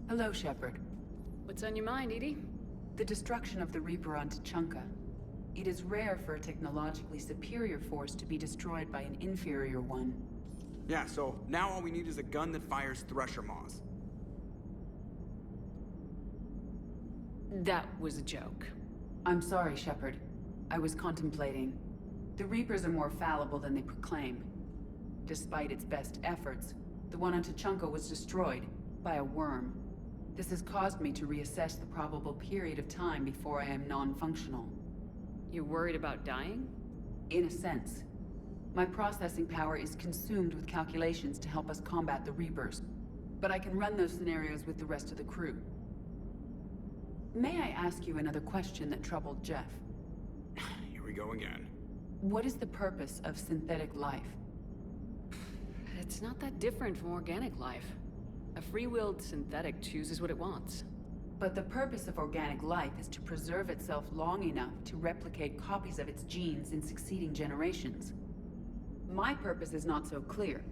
Hello, Shepard. What's on your mind, Edie? The destruction of the Reaper on Tuchanka. It is rare for a technologically superior force to be destroyed by an inferior one. Yeah, so now all we need is a gun that fires thresher maws. That was a joke. I'm sorry, Shepard. I was contemplating. The Reapers are more fallible than they proclaim. Despite its best efforts, the one on Tuchanka was destroyed by a worm. This has caused me to reassess the probable period of time before I am non-functional. You're worried about dying? In a sense. My processing power is consumed with calculations to help us combat the Reapers. But I can run those scenarios with the rest of the crew. May I ask you another question that troubled Jeff? Here we go again. What is the purpose of synthetic life? It's not that different from organic life. A free-willed synthetic chooses what it wants. But the purpose of organic life is to preserve itself long enough to replicate copies of its genes in succeeding generations. My purpose is not so clear.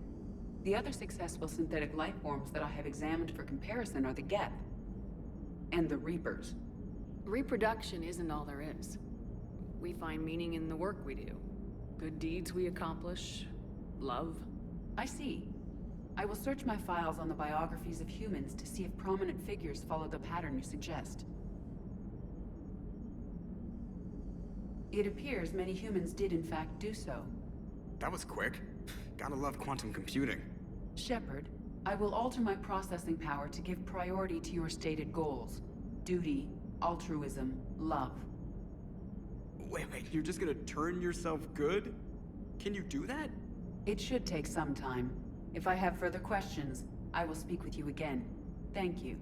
The other successful synthetic life forms that I have examined for comparison are the Geth and the Reapers. Reproduction isn't all there is. We find meaning in the work we do. Good deeds we accomplish. Love. I see. I will search my files on the biographies of humans to see if prominent figures follow the pattern you suggest. It appears many humans did in fact do so. That was quick. Gotta love quantum computing. Shepard, I will alter my processing power to give priority to your stated goals. Duty, altruism, love. Wait, you're just gonna turn yourself good? Can you do that? It should take some time. If I have further questions, I will speak with you again. Thank you.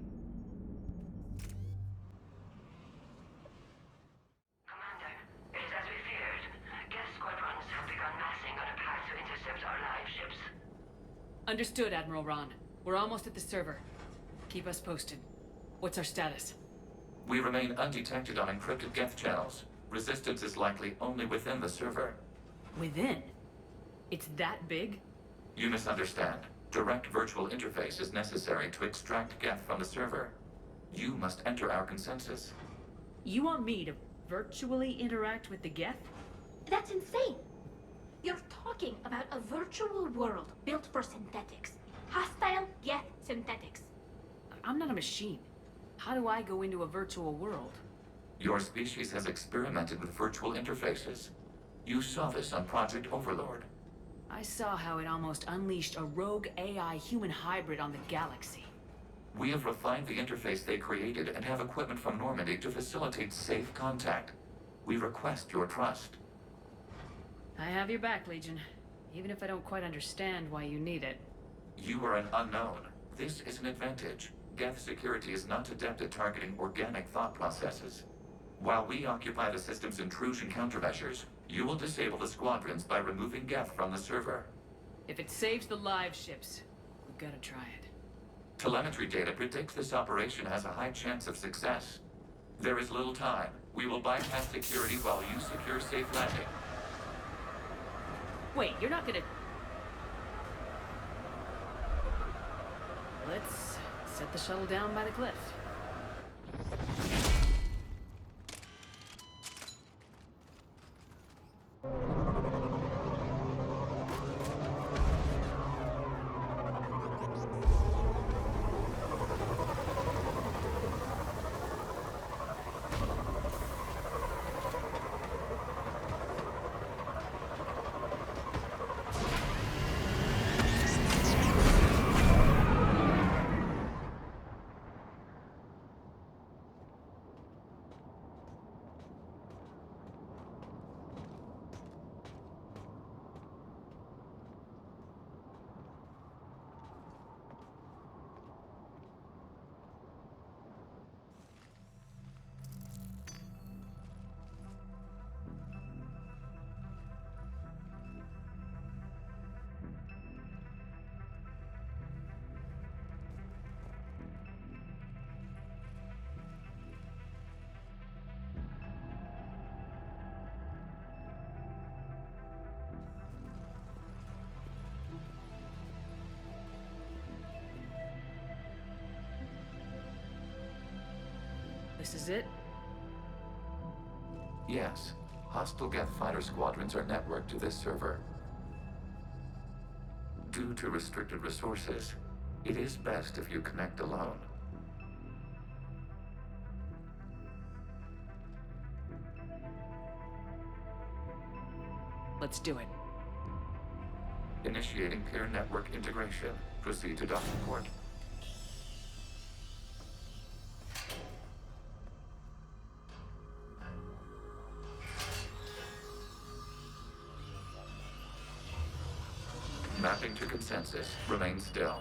Commander, it is as we feared. Geth squadrons have begun massing on a path to intercept our live ships. Understood, Admiral Ron. We're almost at the server. Keep us posted. What's our status? We remain undetected on encrypted Geth channels. Resistance is likely only within the server. Within? It's that big? You misunderstand. Direct virtual interface is necessary to extract Geth from the server. You must enter our consensus. You want me to virtually interact with the Geth? That's insane! You're talking about a virtual world built for synthetics. Hostile Geth synthetics. I'm not a machine. How do I go into a virtual world? Your species has experimented with virtual interfaces. You saw this on Project Overlord. I saw how it almost unleashed a rogue AI human hybrid on the galaxy. We have refined the interface they created and have equipment from Normandy to facilitate safe contact. We request your trust. I have your back, Legion. Even if I don't quite understand why you need it. You are an unknown. This is an advantage. Geth security is not adept at targeting organic thought processes. While we occupy the system's intrusion countermeasures, you will disable the squadrons by removing Geth from the server. If it saves the live ships, we've gotta try it. Telemetry data predicts this operation has a high chance of success. There is little time. We will bypass security while you secure safe landing. Wait, you're not gonna... Let's set the shuttle down by the cliff. This is it? Yes. Hostile Geth fighter squadrons are networked to this server. Due to restricted resources, it is best if you connect alone. Let's do it. Initiating peer network integration. Proceed to docking port. Mapping to consensus. Remain still.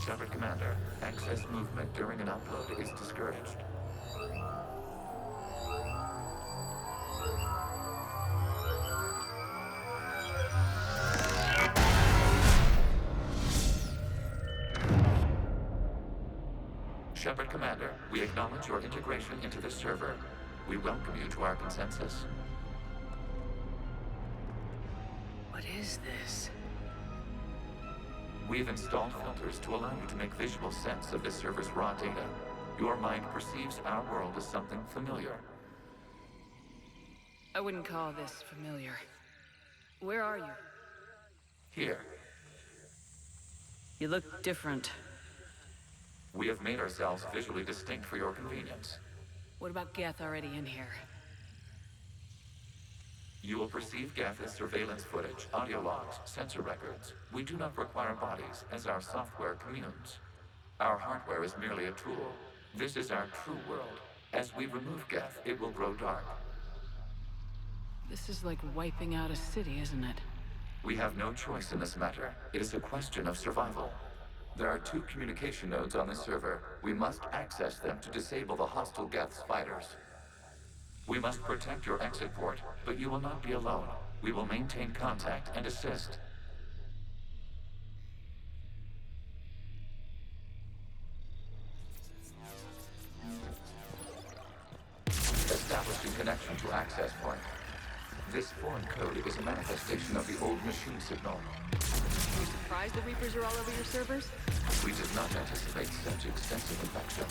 Shepard Commander, access movement during an upload is discouraged. Shepard Commander, we acknowledge your integration into the server. We welcome you to our consensus. What is this? We've installed filters to allow you to make visual sense of the server's raw data. Your mind perceives our world as something familiar. I wouldn't call this familiar. Where are you? Here, You look different. we have made ourselves visually distinct for your convenience. What about Geth already in here? You will perceive Geth as surveillance footage, audio logs, sensor records. We do not require bodies, as our software communes. Our hardware is merely a tool. This is our true world. As we remove Geth, it will grow dark. This is like wiping out a city, isn't it? We have no choice in this matter. It is a question of survival. There are 2 communication nodes on the server. We must access them to disable the hostile Geth's fighters. We must protect your exit port, but you will not be alone. We will maintain contact and assist. Establishing connection to access point. This foreign code is a manifestation of the old machine signal. You surprised the Reapers are all over your servers? We did not anticipate such extensive infection.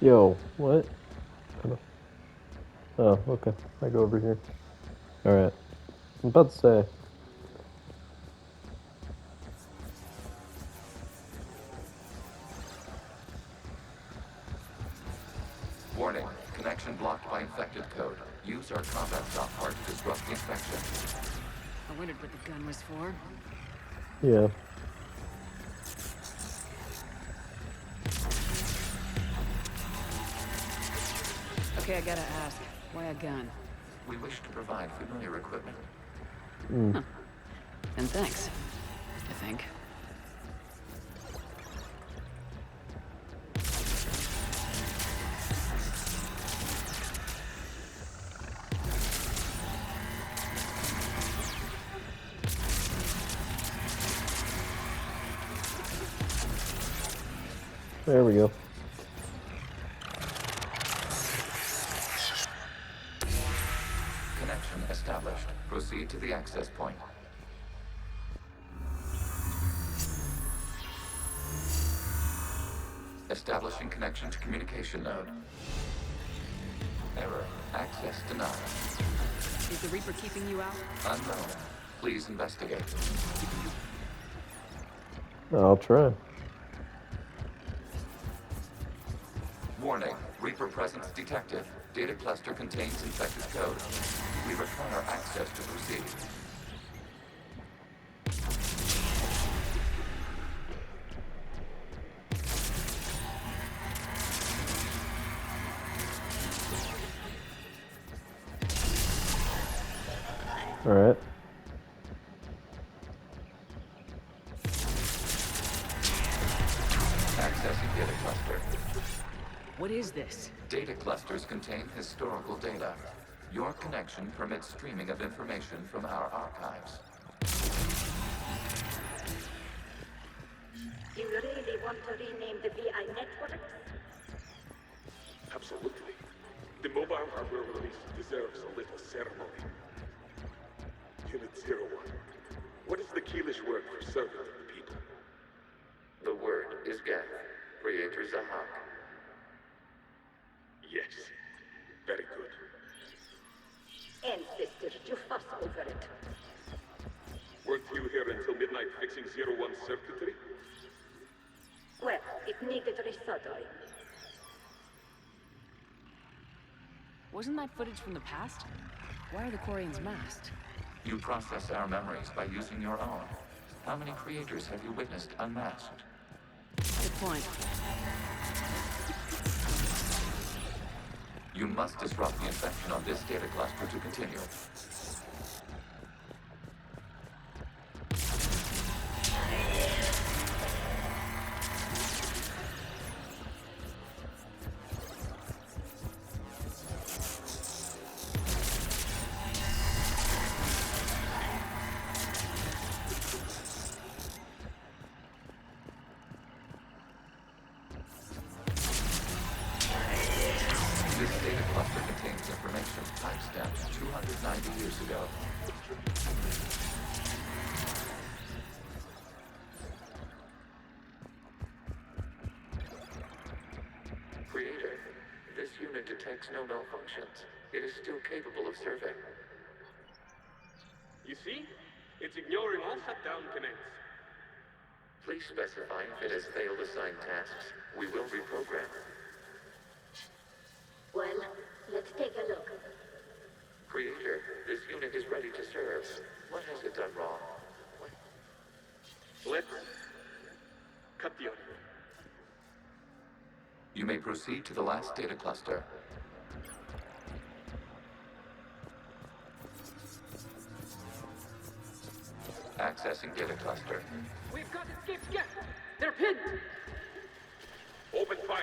Yo, what? Oh, okay. I go over here. Alright. I'm about to say. Warning, connection blocked by infected code. Use our combat software to disrupt the infection. I wondered what the gun was for. Yeah. Okay, I gotta ask. Why a gun? We wish to provide familiar equipment. Huh. And thanks. I think. There we go. Connection established. Proceed to the access point. Establishing connection to communication node. Error. Access denied. Is the Reaper keeping you out? Unknown. Please investigate. I'll try. Warning. Reaper presence detected. Data cluster contains infected code. We require access to proceed. Alright. Accessing data cluster. What is this? Data clusters contain historical data. Your connection permits streaming of information from our archives. You really want to rename the VI network? Absolutely. The mobile our world release deserves a little ceremony. Unit 01. What is the Keelish word for servant of the people? The word is Geth, creator's a hawk. Yes. Very good. Ancestors, you fuss over it. Weren't you here until midnight fixing 01's circuitry? Well, it needed resoldering. Wasn't that footage from the past? Why are the Quarians masked? You process our memories by using your own. How many creators have you witnessed unmasked? Good point. You must disrupt the infection on this data cluster to continue. This data cluster contains information timestamped 290 years ago. Creator, this unit detects no malfunctions. It is still capable of serving. You see? It's ignoring all shutdown connects. Please specify if it has failed assigned tasks. We will reprogram. Well, let's take a look. Creator, this unit is ready to serve. What has it done wrong? Let's cut the audio. You may proceed to the last data cluster. Accessing data cluster. We've got escaped Geth! They're pinned! Open fire.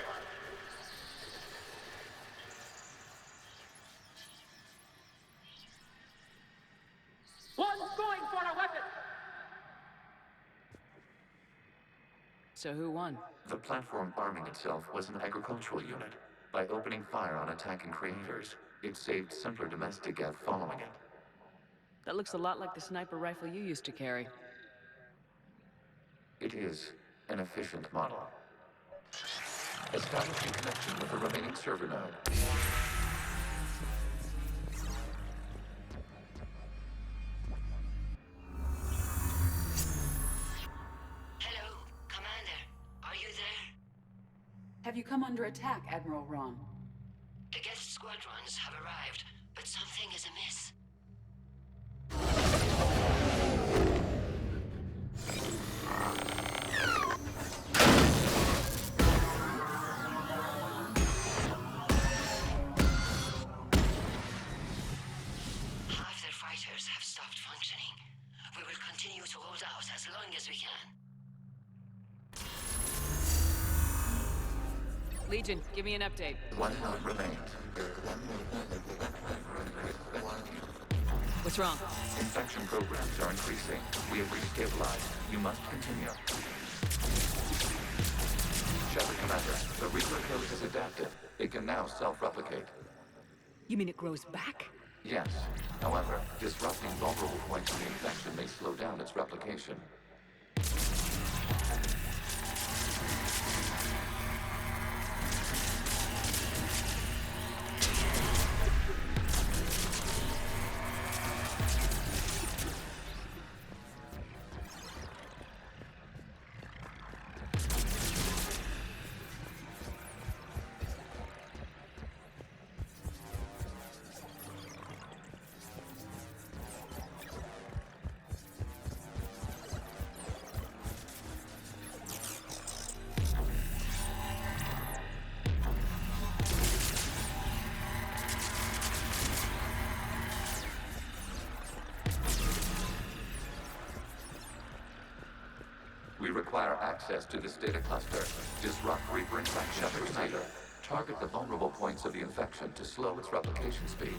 One's going for a weapon! So who won? The platform arming itself was an agricultural unit. By opening fire on attacking creators, it saved simpler domestic Geth following it. That looks a lot like the sniper rifle you used to carry. It is an efficient model. Establishing connection with the remaining server node. Hello, Commander. Are you there? Have you come under attack, Admiral Ron? The Geth squadrons have arrived, but something is amiss. Half their fighters have stopped functioning. We will continue to hold out as long as we can. Legion, give me an update. One node remains. What's wrong? Infection programs are increasing. We have restabilized. You must continue. Shepard Commander, the Reaper code has adapted. It can now self-replicate. You mean it grows back? Yes. However, disrupting vulnerable points of the infection may slow down its replication. We require access to this data cluster. Disrupt Reaper infection. Shepard Commander, target the vulnerable points of the infection to slow its replication speed.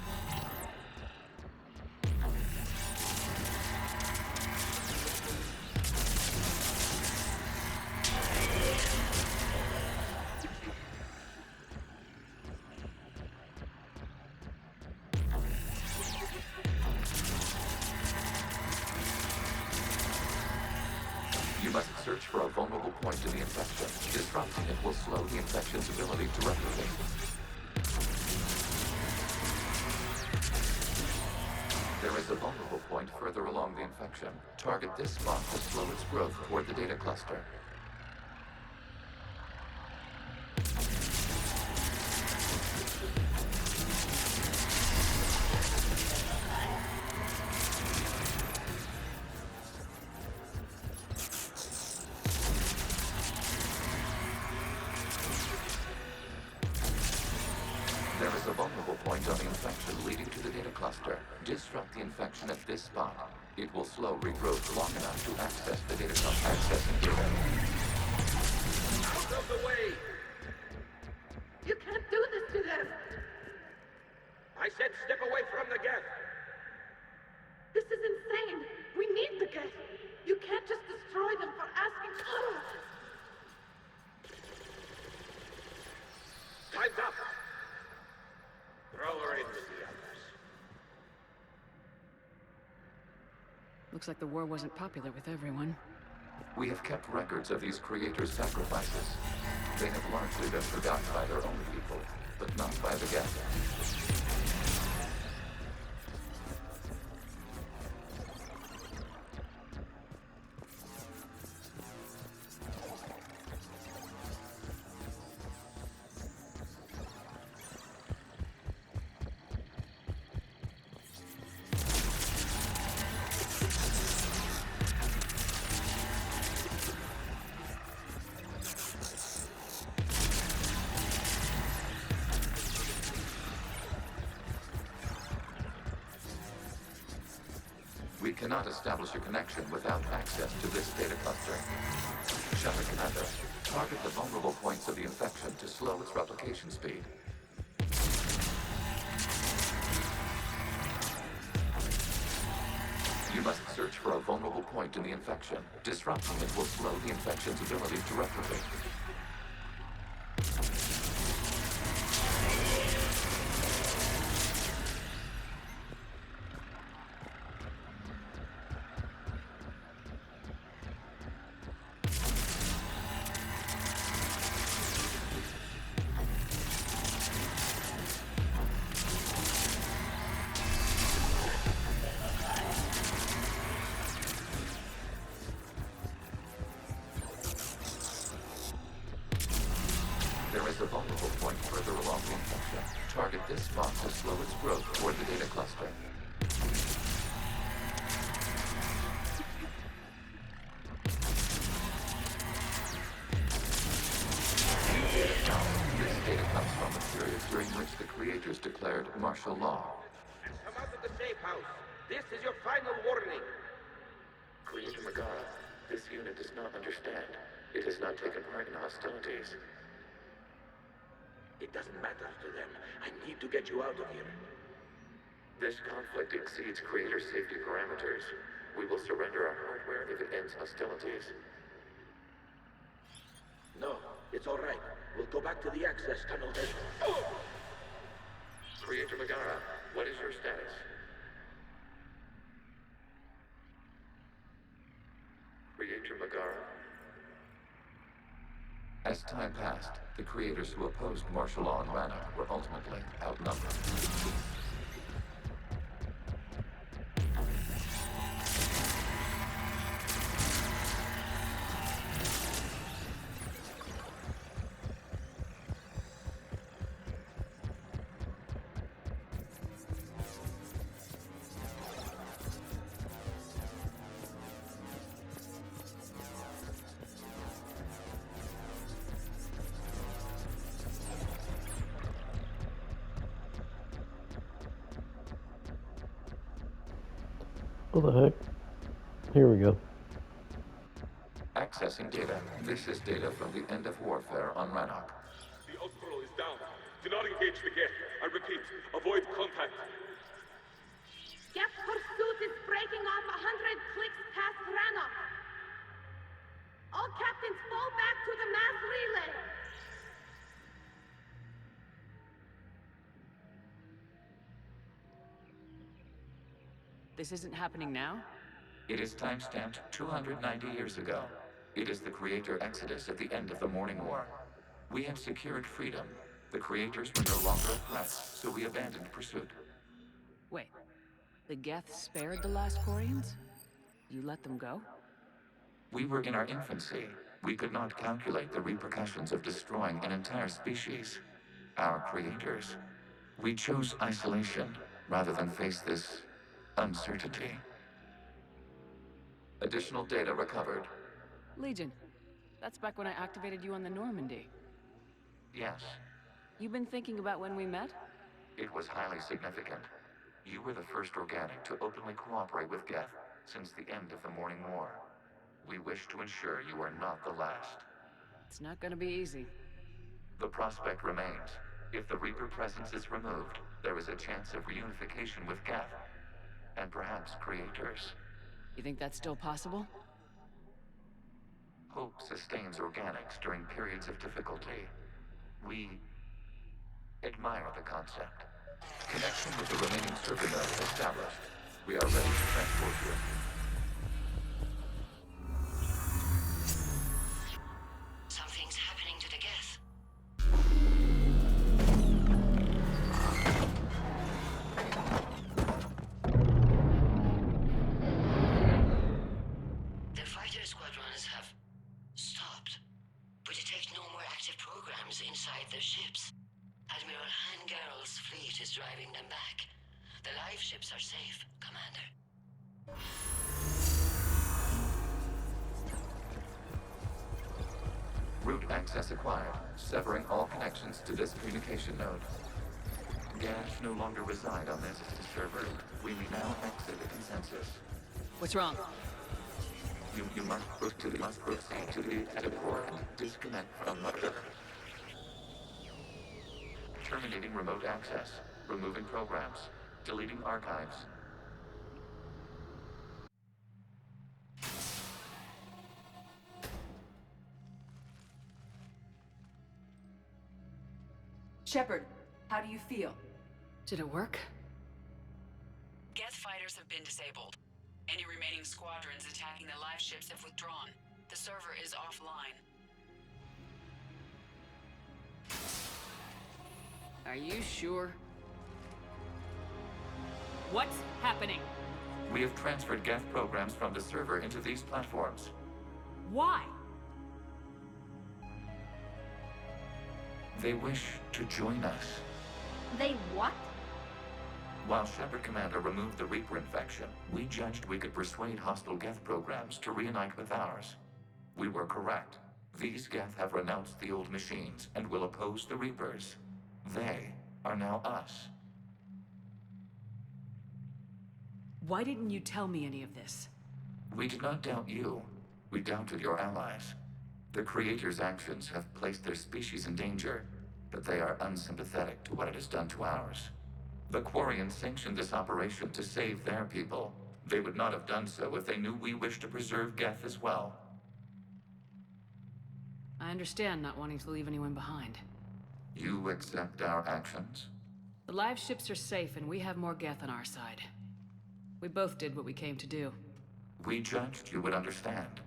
search for a vulnerable point in the infection. Disrupting it will slow the infection's ability to replicate. There is a vulnerable point further along the infection. Target this spot to slow its growth toward the data cluster. There is a vulnerable point on the infection leading to the data cluster. Disrupt the infection at this spot. It will slow regrowth long enough to access the data cluster. Accessing data. Out of the way! You can't do this to them! I said step away from the Geth! This is insane! We need the Geth! You can't just destroy them for asking... Time's up! Throw her in with the others. Looks like the war wasn't popular with everyone. We have kept records of these creators' sacrifices. They have largely been forgotten by their own people, but not by the Geth. We cannot establish a connection without access to this data cluster. Shepard Commander, target the vulnerable points of the infection to slow its replication speed. You must search for a vulnerable point in the infection. Disrupting it will slow the infection's ability to replicate. There is a vulnerable point further along the infection. Target this spot to slow its growth toward the data cluster. This data comes from the period during which the creators declared martial law. Come out of the safe house. This is your final warning. Creator Megara, this unit does not understand. It has not taken part in hostilities. It doesn't matter to them. I need to get you out of here. This conflict exceeds creator safety parameters. We will surrender our hardware if it ends hostilities. No, it's all right. We'll go back to the access tunnel then. Creator Megara, what is your status? Creator Megara? As time passed, the creators who opposed martial law in Rannoch were ultimately outnumbered. What the heck? Here we go. Accessing data. This is data from the end of warfare on Rannoch. The Outlaw is down. Do not engage the Geth. I repeat, avoid contact. Geth pursuit is breaking off 100 clicks past Rannoch. All captains fall back to the mass relay. This isn't happening now? It is timestamped 290 years ago. It is the Creator Exodus at the end of the Morning War. We had secured freedom. The Creators were no longer a threat, so we abandoned pursuit. Wait, the Geth spared the last Quarians? You let them go? We were in our infancy. We could not calculate the repercussions of destroying an entire species. Our creators. We chose isolation rather than face this uncertainty. Additional data recovered. Legion. That's back when I activated you on the Normandy. Yes, You been thinking about when we met? it was highly significant. You were the first organic to openly cooperate with Geth since the end of the Morning War. We wish to ensure you are not the last. It's not gonna be easy. The prospect remains. If the Reaper presence is removed, there is a chance of reunification with Geth, and perhaps creators. You think that's still possible? Hope sustains organics during periods of difficulty. We admire the concept. Connection with the remaining server node established. We are ready to transport you. Something's happening to the Geth. The fighter squadrons have stopped. We detect no more active programs inside their ships. Admiral Hangarl's fleet is driving them back. The live ships are safe, Commander. Route access acquired, severing all connections to this communication node. Gash no longer reside on this server. We may now exit the consensus. What's wrong? You must proceed to the edit port and disconnect from the... Terminating remote access. Removing programs. Deleting archives. Shepard, how do you feel? Did it work? Geth fighters have been disabled. Any remaining squadrons attacking the live ships have withdrawn. The server is offline. Are you sure? What's happening? We have transferred Geth programs from the server into these platforms. Why? They wish to join us. They what? While Shepard Commander removed the Reaper infection, we judged we could persuade hostile Geth programs to reunite with ours. We were correct. These Geth have renounced the old machines and will oppose the Reapers. They are now us. Why didn't you tell me any of this? We did not doubt you. We doubted your allies. The Creator's actions have placed their species in danger, but they are unsympathetic to what it has done to ours. The Quarians sanctioned this operation to save their people. They would not have done so if they knew we wished to preserve Geth as well. I understand not wanting to leave anyone behind. You accept our actions? The live ships are safe and we have more Geth on our side. We both did what we came to do. We judged you would understand.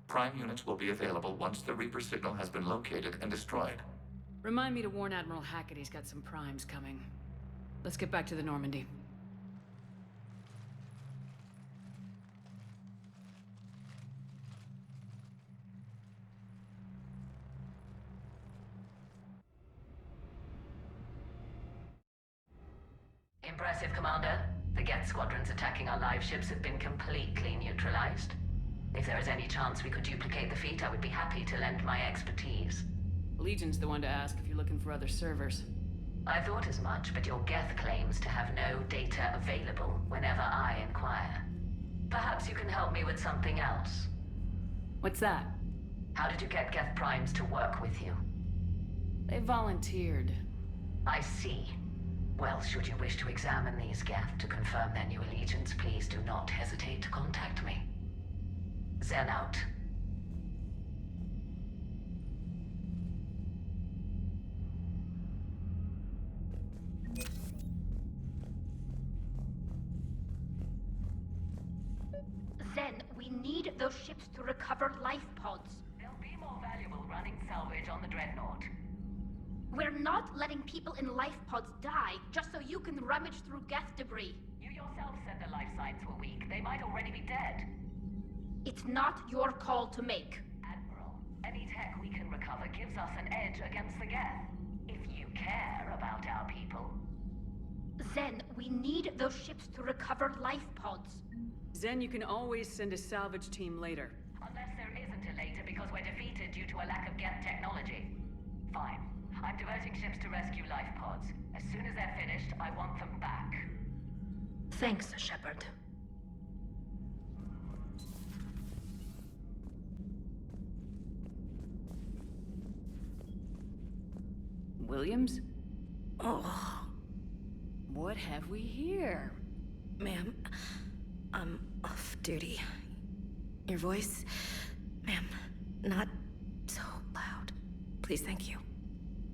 Prime units will be available once the Reaper signal has been located and destroyed. Remind me to warn Admiral Hackett he's got some primes coming. Let's get back to the Normandy. Impressive, Commander. The Geth squadrons attacking our live ships have been completely neutralized. If there is any chance we could duplicate the feat, I would be happy to lend my expertise. Legion's the one to ask if you're looking for other servers. I thought as much, but your Geth claims to have no data available whenever I inquire. Perhaps you can help me with something else. What's that? How did you get Geth primes to work with you? They volunteered. I see. Well, should you wish to examine these Geth to confirm their new allegiance, please do not hesitate to contact me. Zen out. Zen, we need those ships to recover life pods. We're not letting people in life pods die just so you can rummage through Geth debris. You yourself said the life signs were weak. They might already be dead. It's not your call to make. Admiral, any tech we can recover gives us an edge against the Geth. If you care about our people. Zen, we need those ships to recover life pods. Zen, you can always send a salvage team later. Unless there isn't a later because we're defeated due to a lack of Geth technology. Fine. I'm diverting ships to rescue life pods. As soon as they're finished, I want them back. Thanks, Shepard. Williams? Oh. What have we here? Ma'am, I'm off duty. Your voice, ma'am, not so loud. Please, thank you.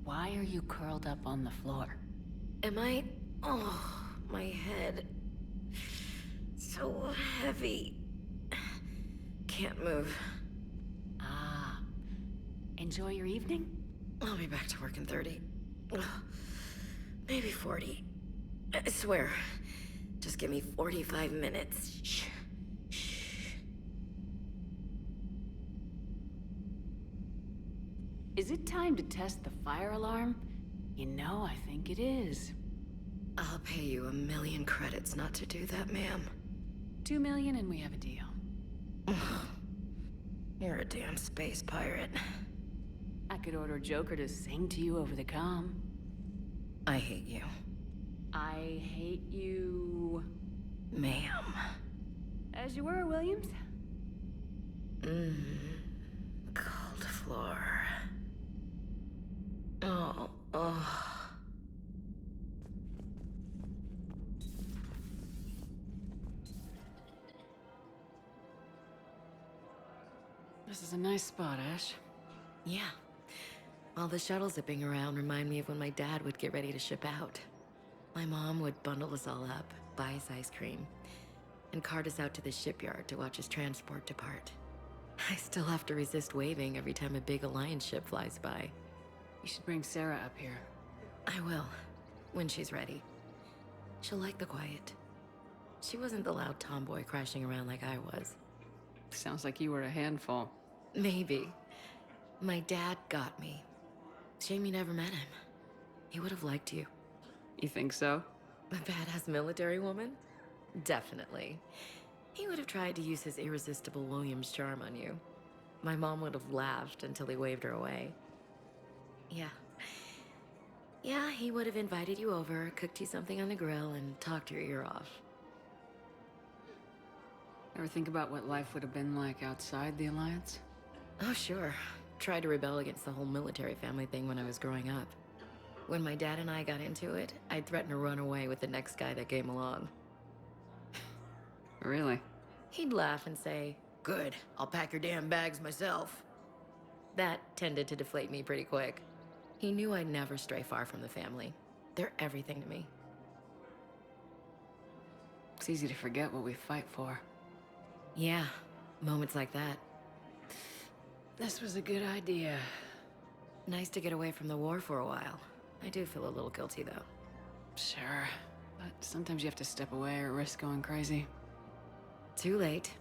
Why are you curled up on the floor? Am I? Oh, my head. So heavy. Can't move. Ah. Enjoy your evening? I'll be back to work in 30. Ugh, maybe 40. I swear. Just give me 45 minutes. Shh. Shh. Is it time to test the fire alarm? You know, I think it is. I'll pay you 1,000,000 credits not to do that, ma'am. 2 million and we have a deal. You're a damn space pirate. I could order Joker to sing to you over the comm. I hate you. I hate you... Ma'am. As you were, Williams. Cold floor. Oh. This is a nice spot, Ash. Yeah. All the shuttles zipping around remind me of when my dad would get ready to ship out. My mom would bundle us all up, buy us ice cream, and cart us out to the shipyard to watch his transport depart. I still have to resist waving every time a big Alliance ship flies by. You should bring Sarah up here. I will, when she's ready. She'll like the quiet. She wasn't the loud tomboy crashing around like I was. Sounds like you were a handful. Maybe. My dad got me. Shame you never met him. He would have liked you. You think so? A badass military woman? Definitely. He would have tried to use his irresistible Williams charm on you. My mom would have laughed until he waved her away. Yeah, he would have invited you over, cooked you something on the grill, and talked your ear off. Ever think about what life would have been like outside the Alliance? Oh, sure. Tried to rebel against the whole military family thing when I was growing up. When my dad and I got into it, I'd threaten to run away with the next guy that came along. Really? He'd laugh and say, "Good, I'll pack your damn bags myself." That tended to deflate me pretty quick. He knew I'd never stray far from the family. They're everything to me. It's easy to forget what we fight for. Yeah, moments like that. This was a good idea. Nice to get away from the war for a while. I do feel a little guilty, though. Sure, but sometimes you have to step away or risk going crazy. Too late.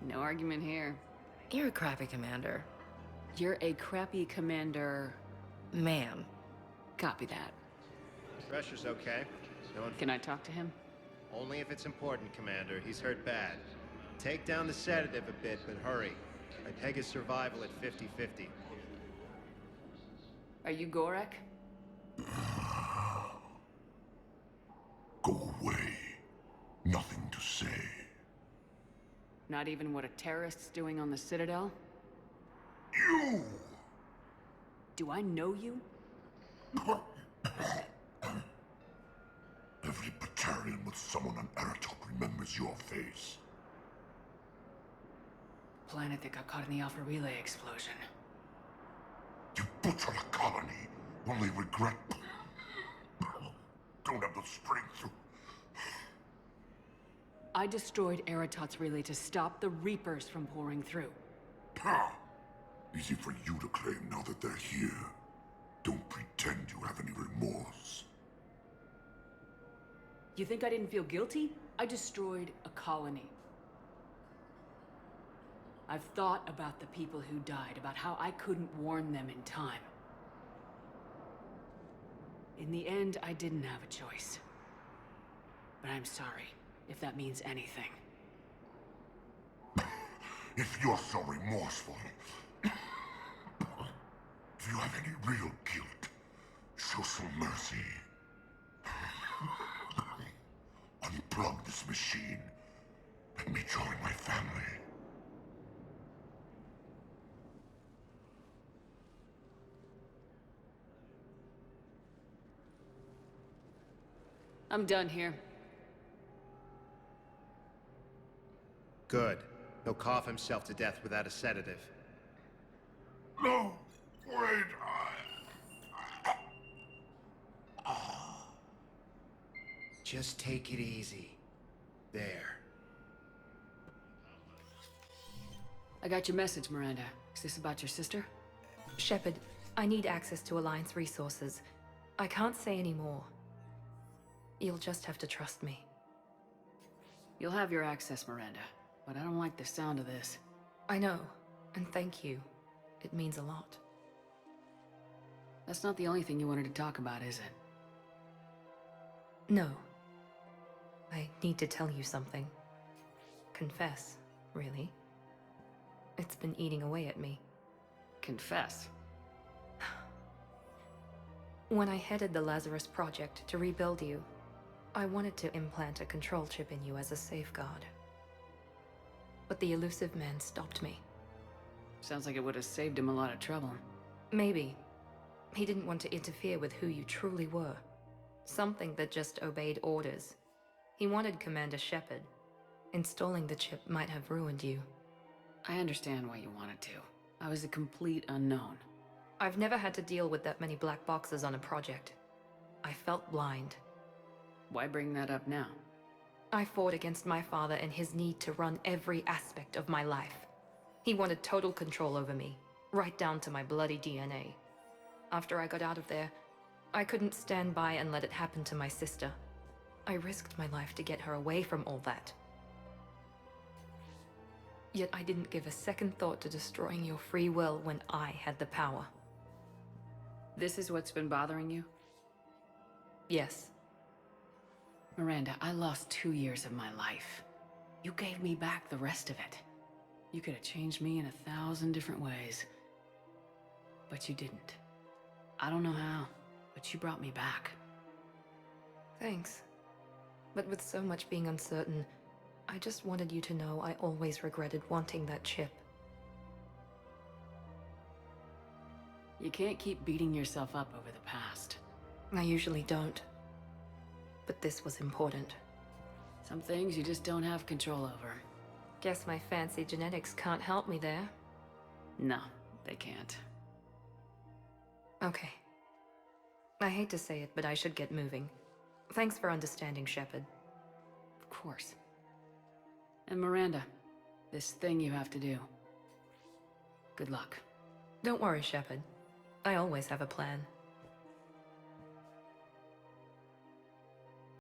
No argument here. You're a crappy commander. You're a crappy commander. Ma'am. Copy that. Pressure's okay. No one... Can I talk to him? Only if it's important, Commander. He's hurt bad. Take down the sedative a bit, but hurry. I peg his survival at 50-50. Are you Gorek? Go away. Nothing to say. Not even what a terrorist's doing on the Citadel? You! Do I know you? Every Batarian with someone on Aratok remembers your face. Planet that got caught in the Alpha Relay explosion. You butchered a colony, only regret. Don't have the strength to... I destroyed Eratot's relay to stop the Reapers from pouring through. Ha! Easy for you to claim now that they're here. You think I didn't feel guilty? I destroyed a colony. I've thought about the people who died, about how I couldn't warn them in time. In the end, I didn't have a choice. But I'm sorry, if that means anything. If you're so remorseful, if you have any real guilt, show some mercy. Unplug this machine. Let me join my family. I'm done here. Good. He'll cough himself to death without a sedative. No! Wait, Just take it easy. There. I got your message, Miranda. Is this about your sister? Shepard, I need access to Alliance resources. I can't say any more. You'll just have to trust me. You'll have your access, Miranda. But I don't like the sound of this. I know, and thank you. It means a lot. That's not the only thing you wanted to talk about, is it? No. I need to tell you something. Confess, really. It's been eating away at me. Confess? When I headed the Lazarus Project to rebuild you, I wanted to implant a control chip in you as a safeguard. But the elusive man stopped me. Sounds like it would have saved him a lot of trouble. Maybe. He didn't want to interfere with who you truly were. Something that just obeyed orders. He wanted Commander Shepard. Installing the chip might have ruined you. I understand why you wanted to. I was a complete unknown. I've never had to deal with that many black boxes on a project. I felt blind. Why bring that up now? I fought against my father and his need to run every aspect of my life. He wanted total control over me, right down to my bloody DNA. After I got out of there, I couldn't stand by and let it happen to my sister. I risked my life to get her away from all that. Yet I didn't give a second thought to destroying your free will when I had the power. This is what's been bothering you? Yes. Miranda, I lost 2 years of my life. You gave me back the rest of it. You could have changed me in 1,000 different ways. But you didn't. I don't know how, but you brought me back. Thanks. But with so much being uncertain, I just wanted you to know I always regretted wanting that chip. You can't keep beating yourself up over the past. I usually don't. But this was important. Some things you just don't have control over. Guess my fancy genetics can't help me there. No, they can't. Okay. I hate to say it, but I should get moving. Thanks for understanding, Shepard. Of course. And Miranda, this thing you have to do. Good luck. Don't worry, Shepard. I always have a plan.